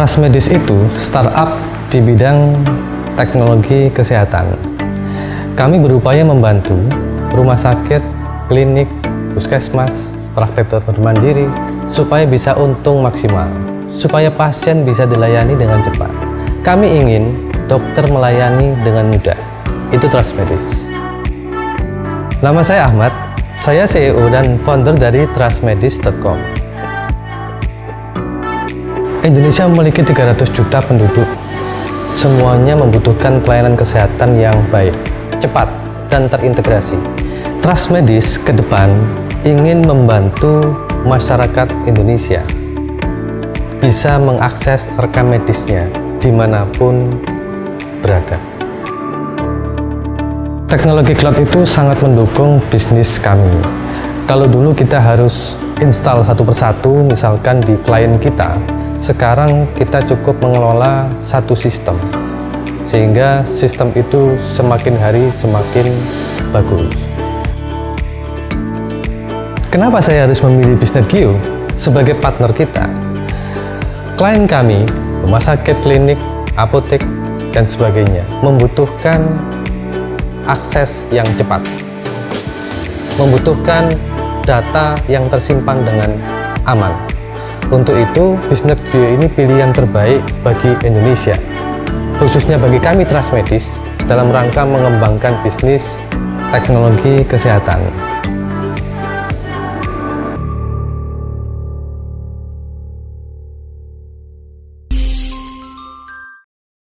Trustmedis itu startup di bidang teknologi kesehatan. Kami berupaya membantu rumah sakit, klinik, puskesmas, praktek dokter mandiri supaya bisa untung maksimal, supaya pasien bisa dilayani dengan cepat. Kami ingin dokter melayani dengan mudah. Itu Trustmedis. Nama saya Ahmad, saya CEO dan founder dari Trustmedis.com. Indonesia memiliki 300 juta penduduk. Semuanya membutuhkan pelayanan kesehatan yang baik, cepat, dan terintegrasi. Trustmedis ke depan ingin membantu masyarakat Indonesia bisa mengakses rekam medisnya dimanapun berada. Teknologi cloud itu sangat mendukung bisnis kami. Kalau dulu kita harus install satu persatu, misalkan di klien kita, sekarang kita cukup mengelola satu sistem, sehingga sistem itu semakin hari semakin bagus. Kenapa saya harus memilih Bisnetgeo sebagai partner kita? Klien kami, rumah sakit, klinik, apotek, dan sebagainya, membutuhkan akses yang cepat, membutuhkan data yang tersimpan dengan aman. Untuk itu, Bisnetgeo ini pilihan terbaik bagi Indonesia, khususnya bagi kami Trustmedis dalam rangka mengembangkan bisnis teknologi kesehatan.